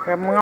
Kaya mga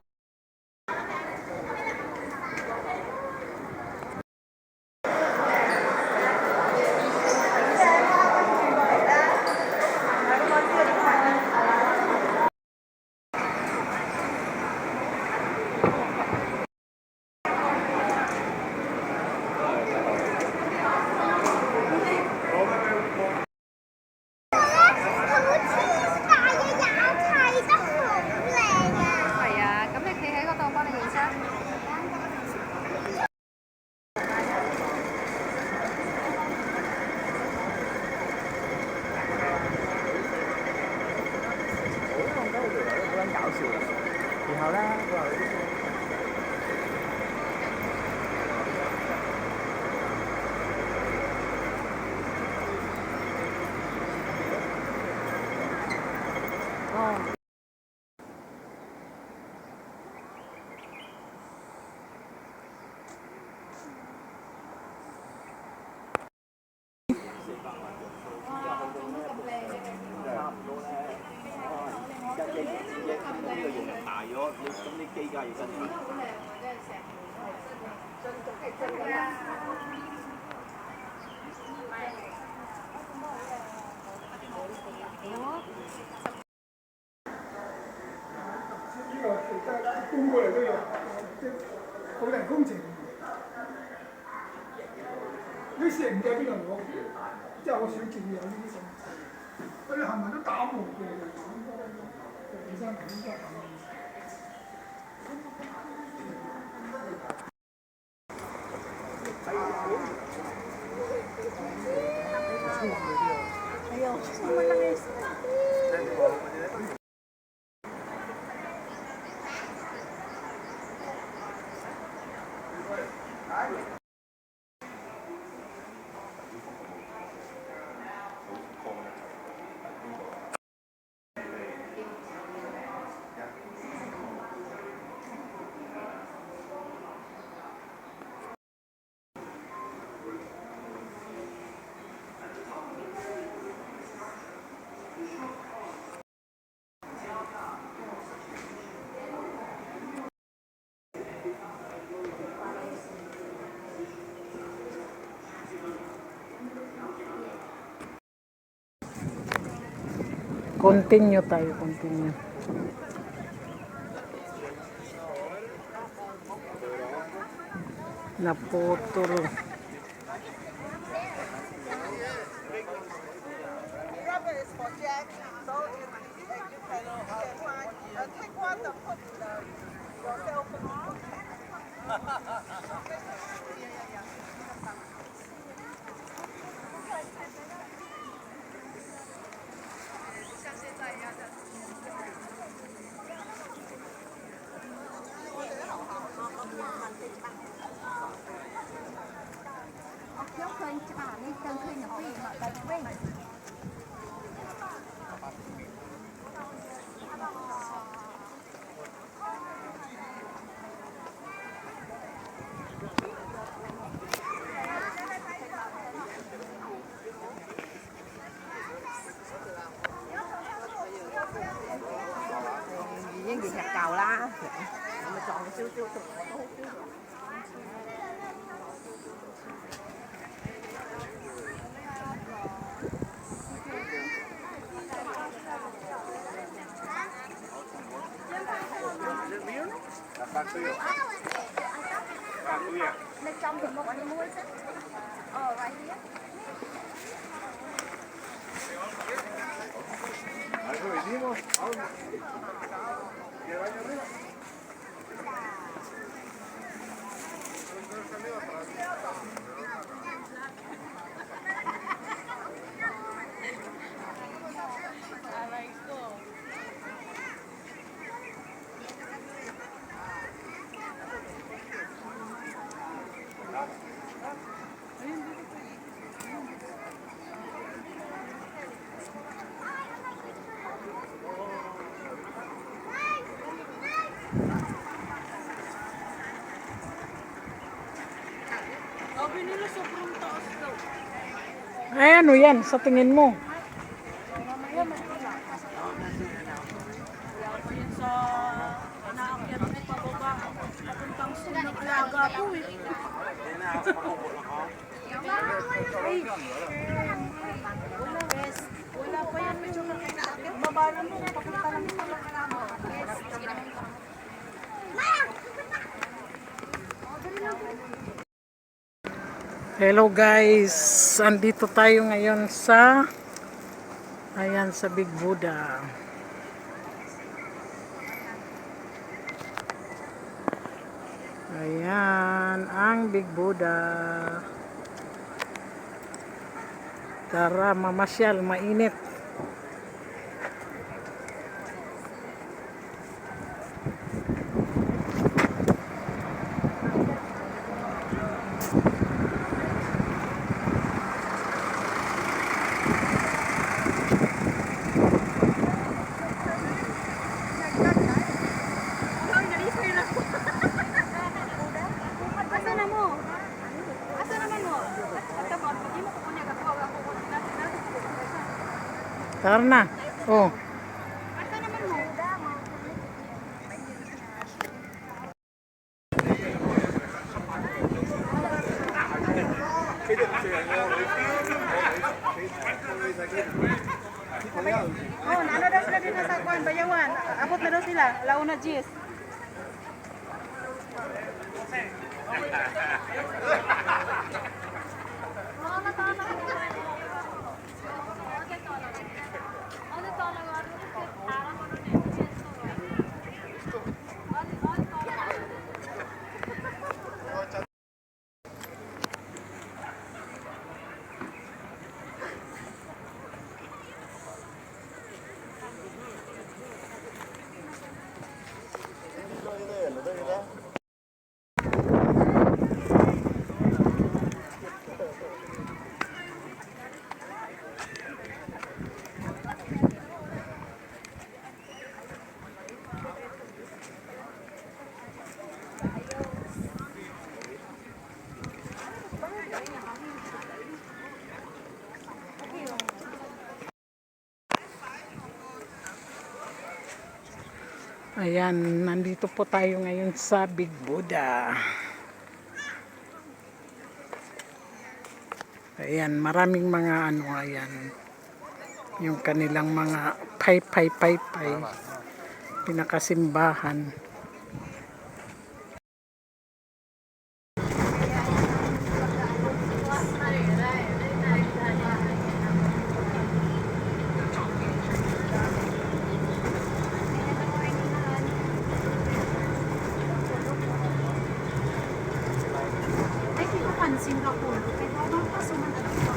中国的这个口袋工程，有些人家比较多，叫我学几年的那种，而且他们都大木的，地上肯定叫他们。哎呦，我那个。continue tayo, continue. Naputol. Với gì hạt cầu lá mà chọn cái siêu siêu cực bên trong thì một anh mua chứ vậy đi á. Ay, ano yan sa tingin mo? Alaga po eh. Wala pa yan. Medyo nakakakit. Baba lang mo. Papunta lang ito. Hello guys, andito tayo ngayon sa sa Big Buddha. Ayan ang Big Buddha. Tara mamasyal, mainit. Asa na mo? Asa naman mo? At mo, hindi mo kukunya ka po. Ako ko Tara na. Oh. Asa naman mo? Oh, ano daw sila dito sa Kwan, Bayawan. Abot na daw sila. Launa Gis. Ayan, nandito po tayo ngayon sa Big Buddha. Ayan, maraming mga ayan. Yung kanilang mga pay, pinakasimbahan. Ay, hindi ko pansin ka po. Kaya bawang pa sumanag ko.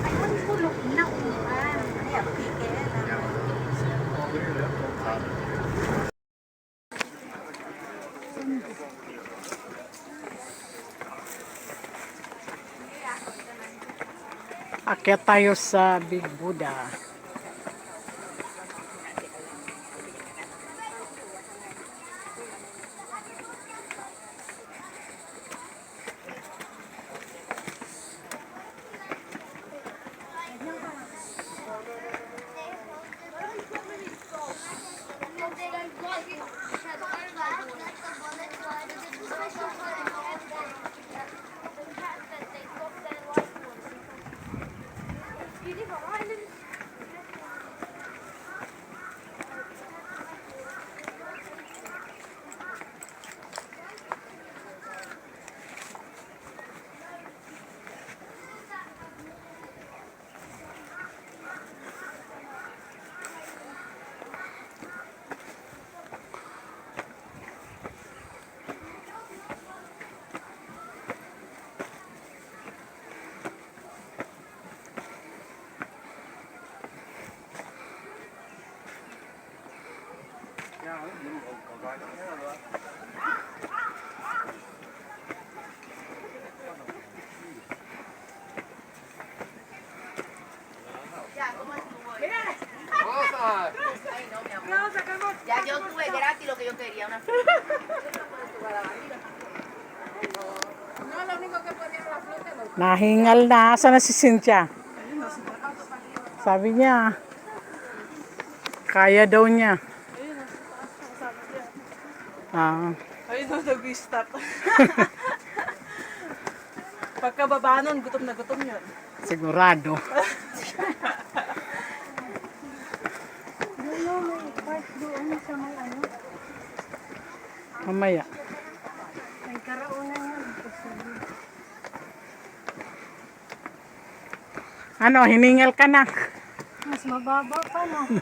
Ay, ang kulok na ulan. Ay, ang pikil. Akyat tayo sa Big Buddha. Ya yo tuve gratis lo que yo quería, una Nahingal na. Asa na si Cynthia? Sabi niya, kaya daw niya. Ay, no, nag-stop. Pagkababa nun, gutom na gutom yun. Sigurado. Dulo, may park doon sa may ano. Mamaya. May karaunan yan. Ano, hiningal ka na. Mas mababa pa no.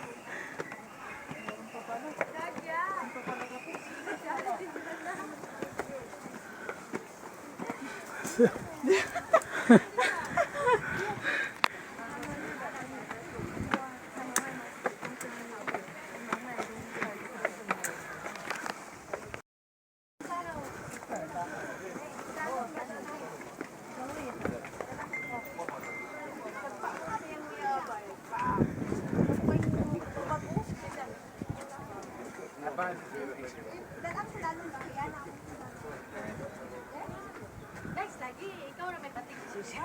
Guys, lagi ikaw na may pating susi.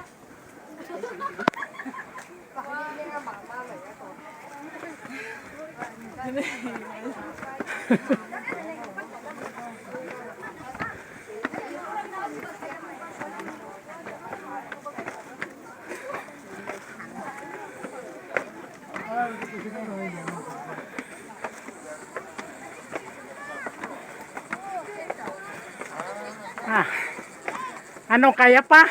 Ah. Ano, kaya pa?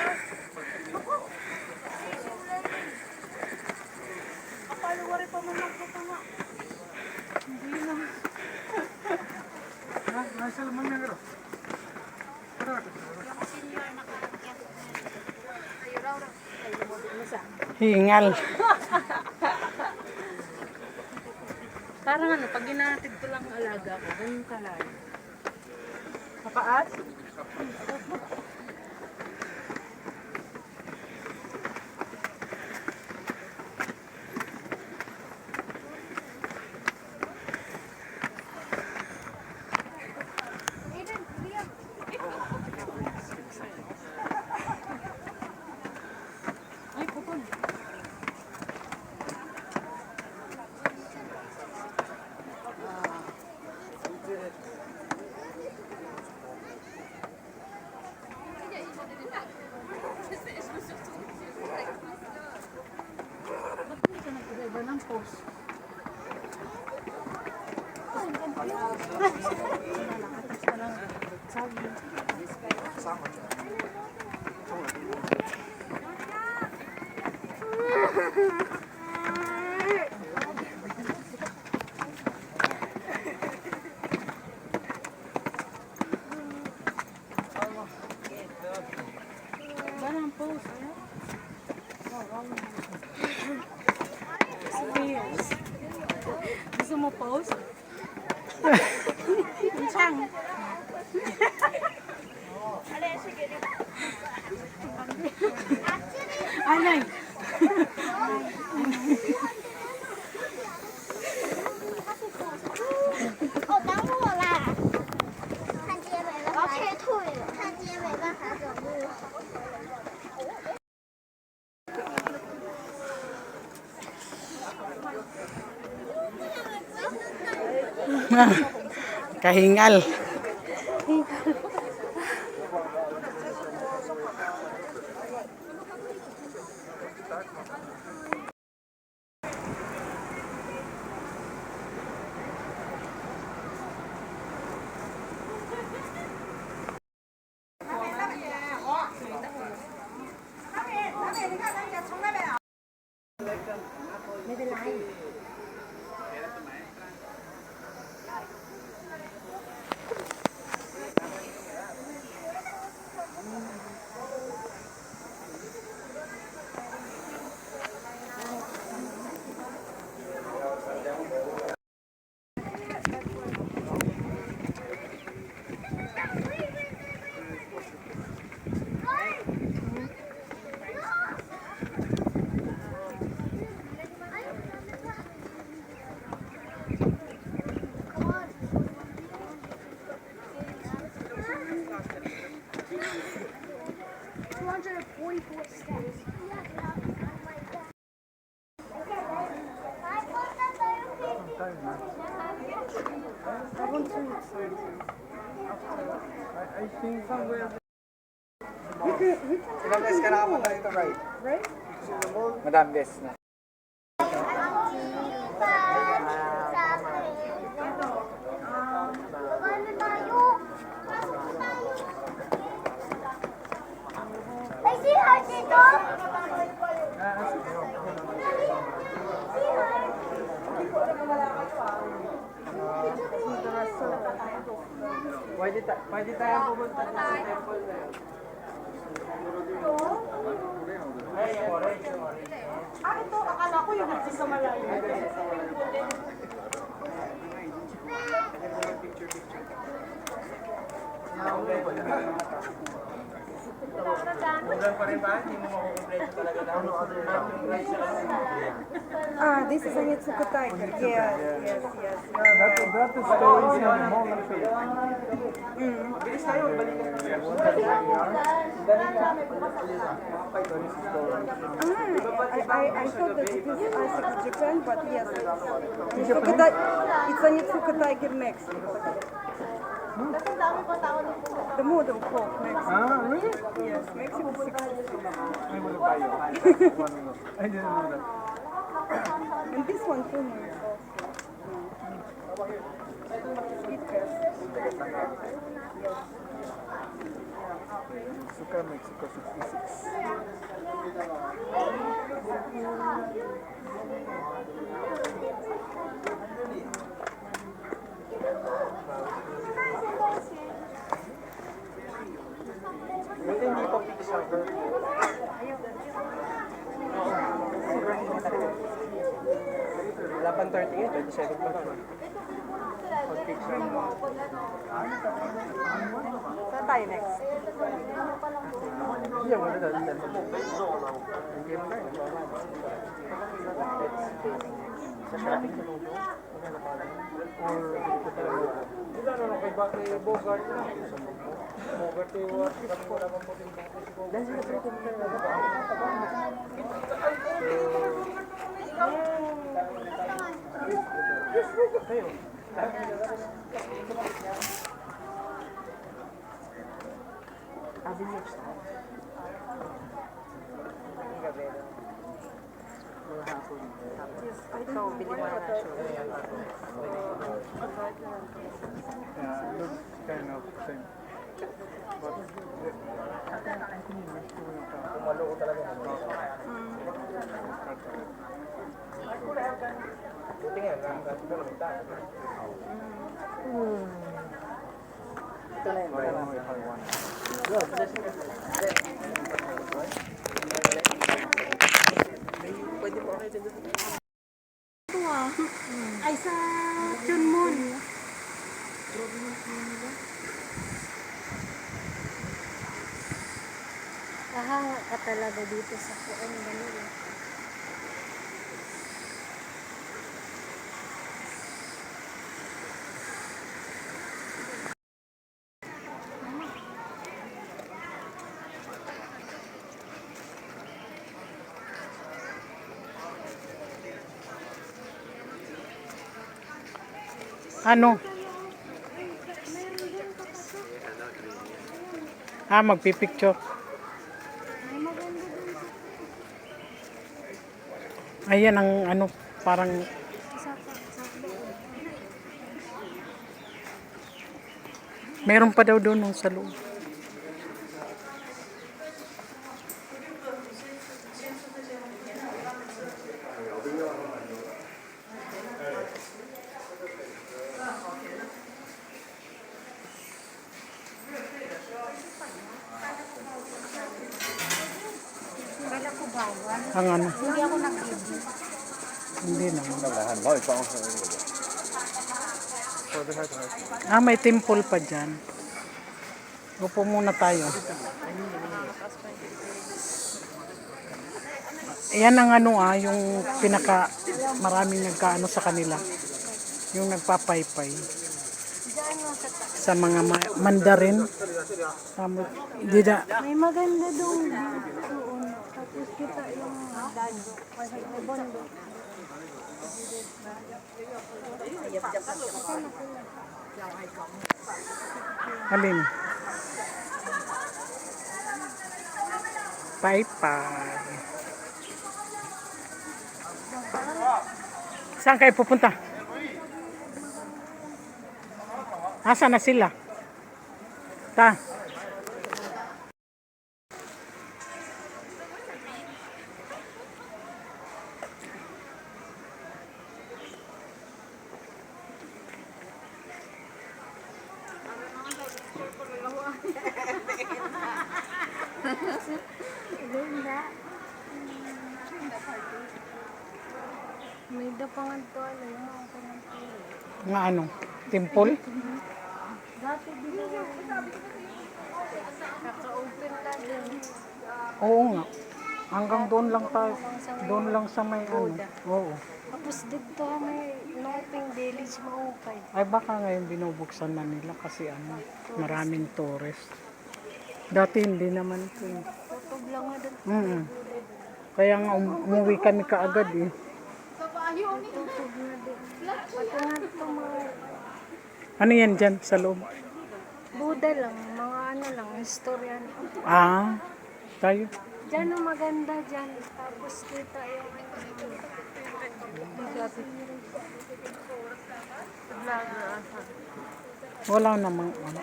Hingal. Parang ano, pag ginatid ko lang ang alaga ko, ganun kalayo. Kapaas? Ay, pupon. Iba ng post. Parang post. Serious. Gusto mo post? Siyang. Anay!哦，等我啦！看街尾了，我要退退了。看街尾办法走路。 Kahingal. I think somewhere. Ilang beses ka nakapunta dito, right? Right? Madam beses na. Ano tayo? Pasok na tayo. Ay, si Heart dito? Pwede tayo pumunta sa temple na yun. Ito, akala ko yung sa malayo. Program pa rin ba? Hindi mo makukumpleto talaga na ano This is a Mitsuko tiger. Yes. That is the story in the moment. Bilis tayo, balikan na. I thought that it is Isaac of Japan, but yes. It's a Mitsuko tiger next. The model called Mexico. Really? Yes, Mexico 60. I will buy you. I didn't know that. And this one too is also. It has. Suka Mexico 66. Buti hindi pa fix ang girl. Wala pang 38, 27 pa lang. Pag-fix ang Saan tayo next? Hindi, wala na. Hindi mo na. Sa shopping sa Lugo. Or dito talaga. Hindi na lang kay Bogart na. Bogart yung workshop ko. Dahil sila sa ito kayo. Avenue Star. Gabi na. Mga hapon. Ito, bili mo na siya. Yeah, it looks kind of same. But Pumalo ko talaga. Buti nga, nakakasip ko lang tayo. Ito na yun. I don't know if I want it. Pwede po kayo dito. Ito ay sa Chunmon. Kahawa ka talaga dito sa Kuong Manila. Ano? Magpipicture. Ayan ang ano, parang meron pa daw doon sa loob. Kala ko bawal. Ang ano, Hindi ako nag-video. hindi naman. So the heart. May temple pa dyan. Upo muna tayo. Ayan ang ano yung pinaka maraming nagkaano sa kanila. Yung nagpapaypay. Sa mga Mandarin. May maganda doon. Tapos kita yung dado. Kasi may bondo. Alin? Paypay. Saan kayo pupunta? Asa na sila? Ta. May dapangan to, ano yung mga pangatay. Nga ano? Temple? Dati dito, kaka-open lang din. Oo nga. Hanggang doon lang tayo. Doon lang sa may ano. Oo. Tapos dito may Noping Village maupay. Ay baka ngayon binubuksan na nila kasi ano, maraming tourist. Dati hindi naman ito. Tutog lang nga doon. Kaya nga umuwi kami kaagad eh. Tutog na din. Pati nga ito mga Ano yan dyan sa loob? Buddha lang, mga ano lang, historian. Ah, tayo. Diyan ang maganda dyan. Tapos kita yung Wala namang ano.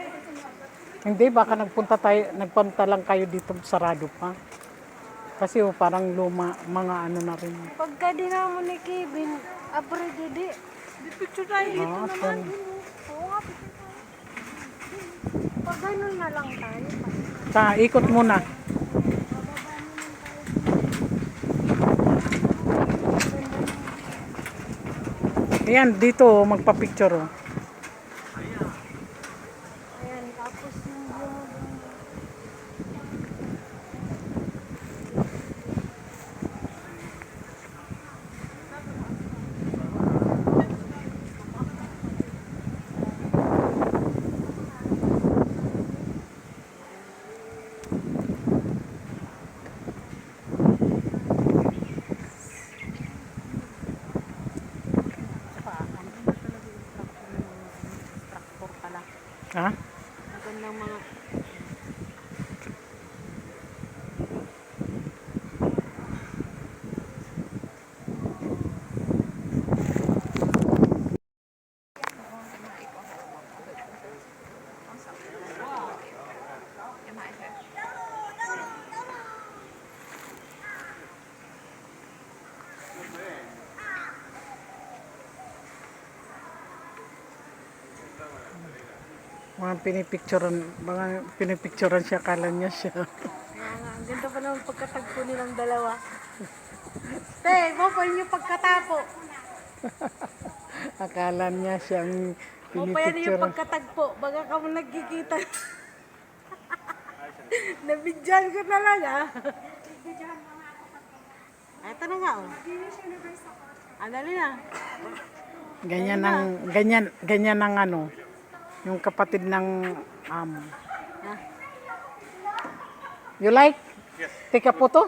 Hindi, baka nagpunta lang kayo dito sarado pa. Kasi parang luma, mga ano na rin. pagka di naman ni Kevin, abroad di. Di picture tayo dito naman. Oo nga, pag ganun na lang tayo. Ikot muna. Ayan, dito magpa-picture oh. Ayan, tapos yung Ha? Magandang mga Mga pinipicturean siya, kala niya siya. ang ganda pa naman pagkatagpo nilang dalawa. Te, mapal yung pagkatapo. Akala niya siyang Mapal yung pinipicturean. pagkatagpo. Baga ka mo nagkikita. Nabidyan ko na lang ah. Eto na nga oh. Andali na. Ganyan ang ano, yung kapatid ng amo. You like? Yes. Take a photo?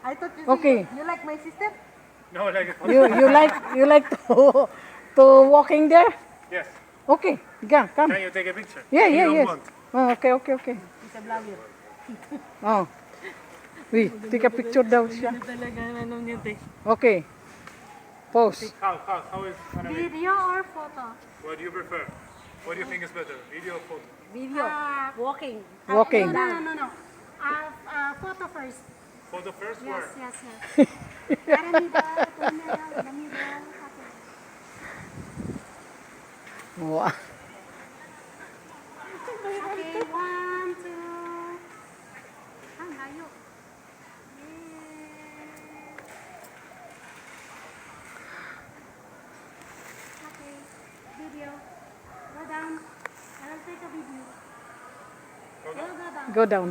I thought Okay. you like my sister? No, like it. You like to walking there? Yes. Okay, come. Can you take a picture? Yeah, You don't yes. want. Oh, okay. He's a vlogger. Oh. Wait, take a picture daw siya. Talaga ano niya te. Okay. Pose. How is Annalise? video or photo. What do you prefer? What do you think is better, video or photo? Video. Walking. Walking. No. Photo first. Photo first, where? Yes. Para the middle. Wow. Okay, 1, 2. Ang layo. Okay, video. Go down. I'll take a video. Go down. Go down.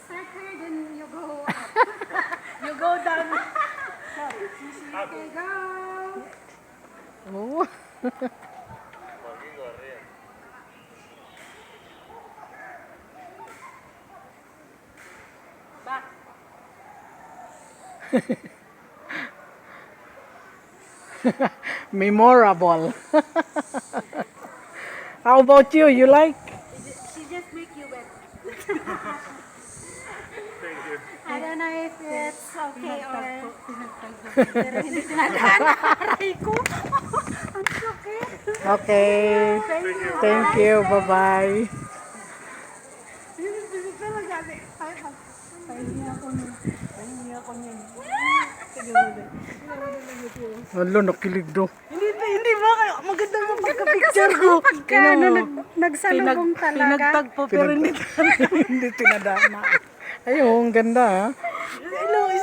Start here, then you go up. You go down. Okay, go. Oh. Back. Memorable. How about you? You like? She just make you wet. I don't know if it's okay or... Pero hindi tinadaan. Aray ko. Ang sakit. Okay. Thank you. Bye-bye. Wala, nakilig do. Hindi ba kayo? Maganda mo pagka-picture ko. Pagka nagsalubong talaga. Pinagtagpo pero hindi. Hindi tinadana. Ayun, ang ganda ha.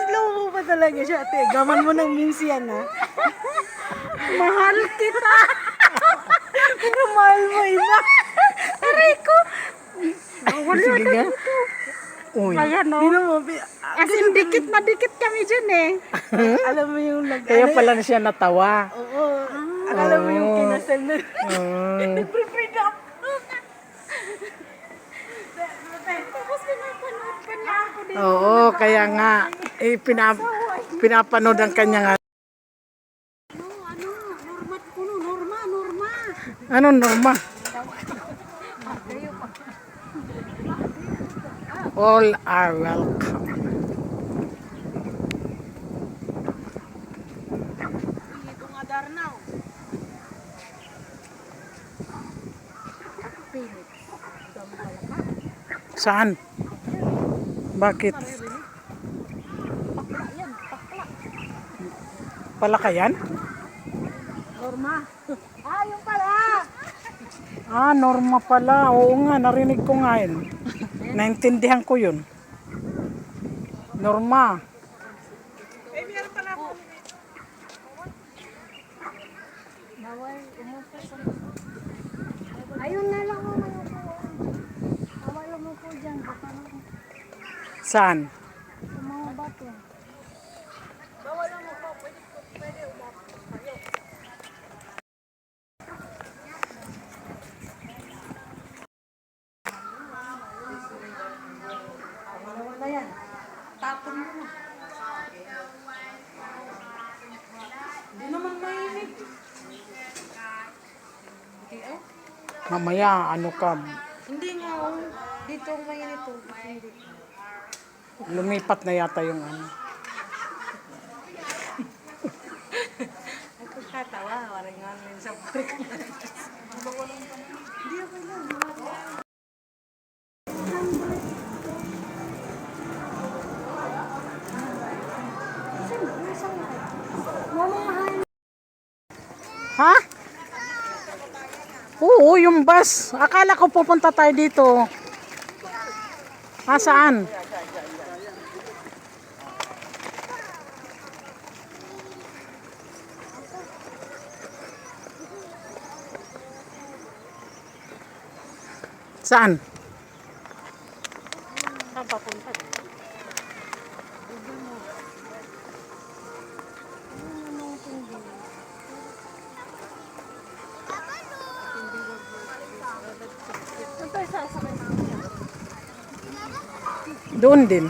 Slow mo pa talaga siya, ate. Gaman mo ng memes yan, ha? Mahal kita. Pero mahal mo iba. Aray ko. Sige nga. Uy. Ayan o. Hindi mo, As in, dikit na dikit kami dyan eh. alam mo yung Kaya pala na siya natawa. Oo. Alam mo yung kinasal na. Nag-prepare up. Tapos pinapanood pa niya ako dito. Oo, kaya nga. Pinapanood ang kanyang Norma. ano, Norma? All are welcome. Saan? Bakit? Palakayan? Norma. Yung pala. Ah, Norma pala. Oo nga, narinig ko nga yun. Naintindihan ko yun. Norma. Ayun na lang ako. Awala mo po dyan. Baka na Saan? sa mga bato. Mamaya, ano ka, Hindi nga, oh. Dito ang mainit, oh. Hindi. lumipat na yata yung ano. Katawa, waring nga rin sa park. Ha? Oo, yung bus. Akala ko pupunta tayo dito. Ah, saan? Saan? Saan papunta? Doon din.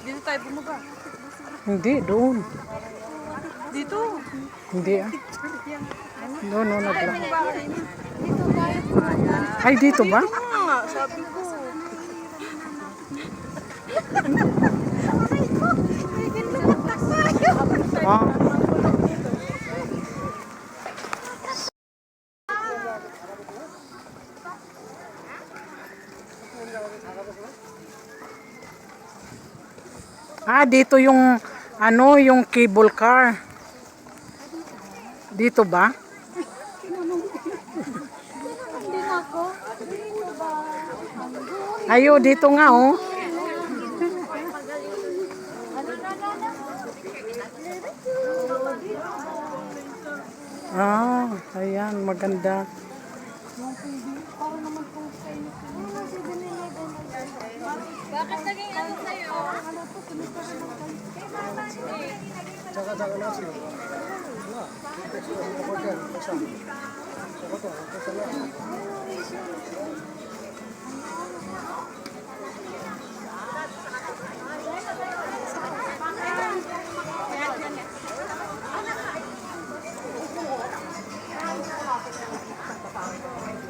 Dito tayo bumuga. Hindi, doon. Dito. Hindi ah. Doon, no, Ay, dito ba? Ah, sabi ko. Ah. Ah, dito yung ano, yung cable car. Dito ba? Ayo, dito nga oh. Ah, ayan, maganda. Bakit naging ano sa'yo?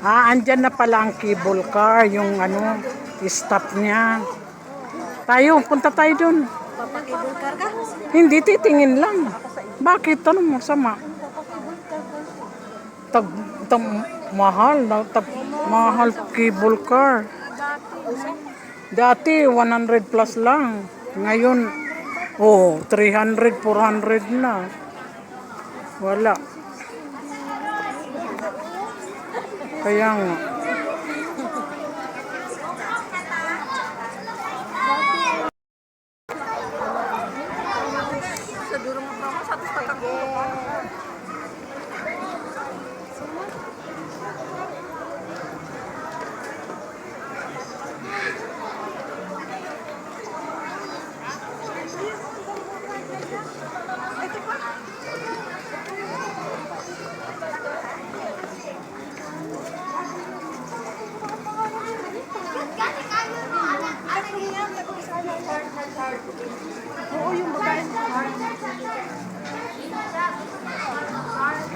Andyan na pala ang cable car, yung ano, stop niya. Tayo, punta tayo dun. Papakibol car ka? Hindi, titingin lang. Bakit? Ano masama? Mahal, mahal cable car. Dati, 100 plus lang. Ngayon, 300, 400 na. Wala. Kaya nga.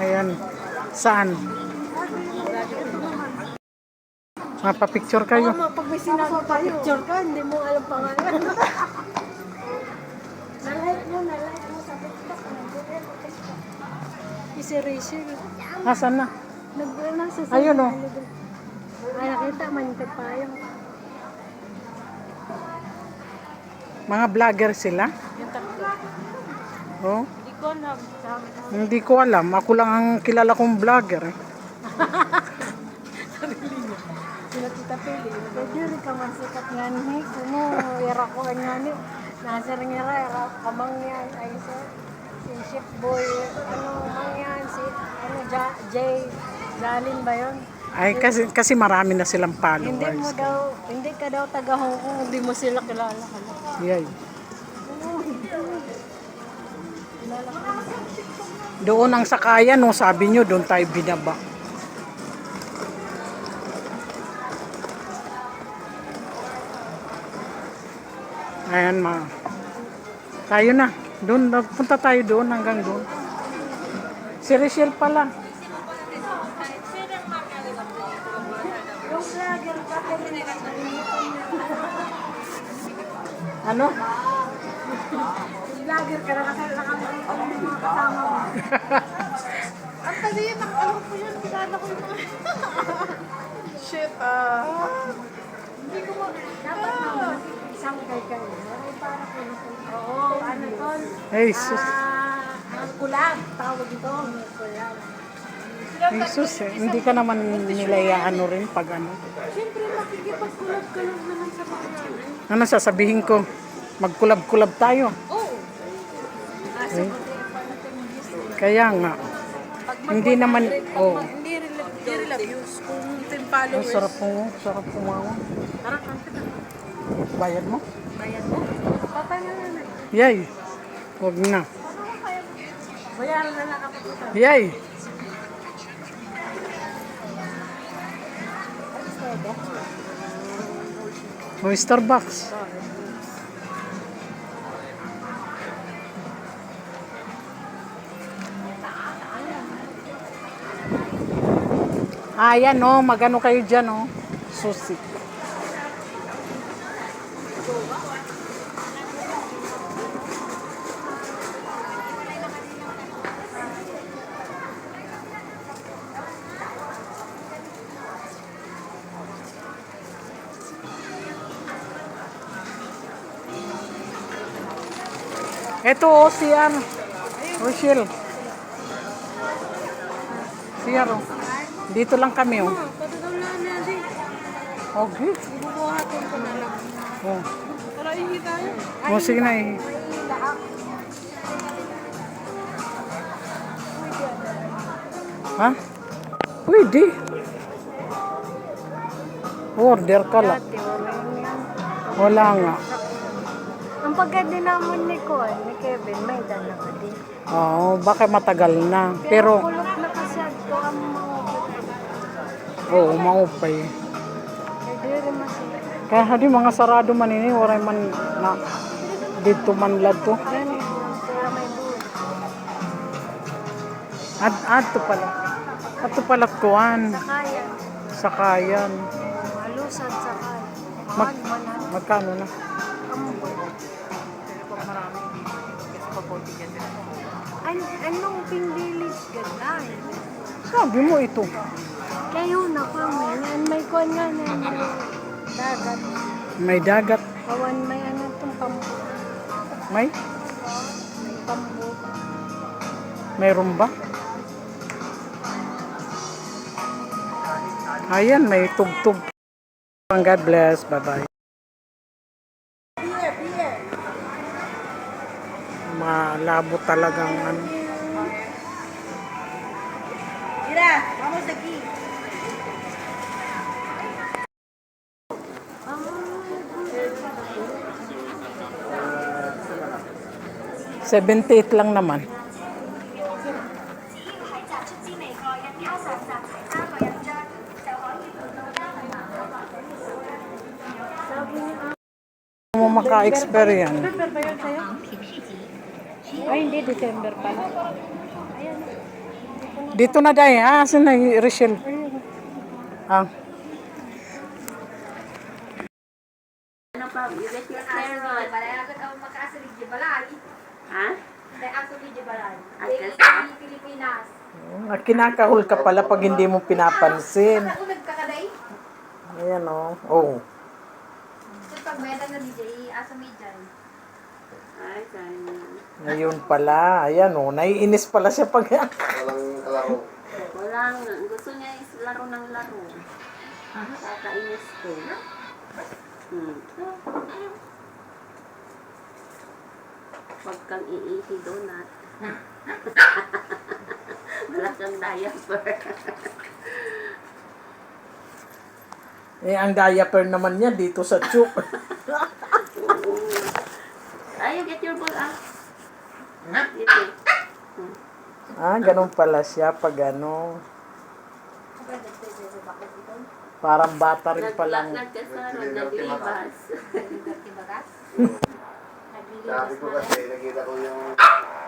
Ayan. Saan? Mapapicture kayo. Pag may sinabi pa picture ka, hindi mo alam pangalan. Na-like mo sa TikTok. Si Rachel. Asan na? Nasa sa Ayun o. Ay, nakita, manitag pa yung Mga vlogger sila? Yung tatlo. Oh, Hindi ko alam. hindi ko alam. Ako lang ang kilala kong vlogger. sila Tita Pili. Pwede rin ka masikat nga ni. Kumo, yara ko nga ni. Nasa rin yara kamang yan. Ay, si Chef Boy. Ano mang yan? Si, Jay. Jalin ba yun? Ay, kasi marami na silang followers. Hindi ka daw taga Hong Kong, hindi mo sila kilala. Yay. Doon ang sakayan, no, sabi nyo, doon tayo binaba. Ayan, tayo na. Doon, punta tayo doon, hanggang doon. Si Rachel pala. Ano? Vlogger ka na kasi nakakasama mo. Ang tali yun, nakakalo ko yun. Kilala ko yung mga... Shit, Hindi ko Dapat naman isang kay-kay. Para ko na oo, ano ton? Ay, sus. Ang kulab. Tawag ito, ang kulab. Ay, sus, eh. Hindi ka naman nila ano rin pag ano. Siyempre, makikipag-kulab ka lang naman sa mga Ano sasabihin ko? Magkulab-kulab tayo. oo. Eh? Kaya nga. Hindi naman, Hindi reviews. Kung team followers. sarap pumawa. Tara, kanta ka. Bayad mo? Bayan mo. Paano na? Yay. Huwag na. Bayaran na lang ako. Yay. O, Starbucks. Ayan o, magano kayo dyan o. Susi. Ito o, si ano. Rochelle. Siya ro. Dito lang kami o. Patutulungan na din. Okay. Ibubuhatin ko na lang. Oh. Para ihi tayo. O, sige na eh. Ha? Pwede. Order ka lang. Wala nga. Ang pagka-dinamon ni Kuan, ni Kevin, may dala ka din. Oo, baka matagal na. Pero, kulot na kasi ito ang mga oo, maupay. pwede rin masaya. Kaya di mga sarado man ini, oray man na dito man ladto. Ganun, sila may buhay. Ato pala. Ato pala kuan. Kaya, Sakayan. Halos at saka. Mag- Manan. Magkano na? Pero pag marami, kasi papunti ka din. Anong Pink Village ganda eh. Sabi mo ito. Kayo na kami. Yan, may kuwan nga na. May dagat. May dagat. Kawan may ano itong pambu. May? May pambu. Mayroon ba? Ayan, may tugtog. God bless. Bye-bye. Malabo talagang ano. Mira, vamos aquí. 78 lang naman. Mo maka-experience. Ay, hindi. December pala. Dito na dahil, asan na yung Rachel? Ah, Ano pa? You get your carrot. Balay agad ako makaasali di balay. Ha? Dahil ako di balay. Agad Dahil Pilipinas. kinakahol ka pala pag hindi mo pinapansin. Ako nagkakaday. Ayan o. Oh. So pag may na DJ, aso may dyan. Ay, sayang. Ngayon pala. Ayan o. Naiinis pala siya pag... Walang, gusto niya is laro ng laro. Kakainis ko. Huwag kang iihi donut. Wala kang diaper. ang diaper naman niya dito sa tube. Ay, you get your ball ah. Dito. Ganun pala siya pag ano. Parang bata rin palang. Nagkasaro, naglibas. Tibagas. Sabi ko kasi, nakita ko yung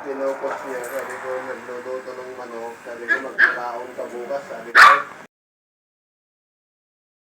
pinupost niya. Sabi ko, nagluluto ng manok. Sabi ko, magkakaon ka bukas. Sabi ko,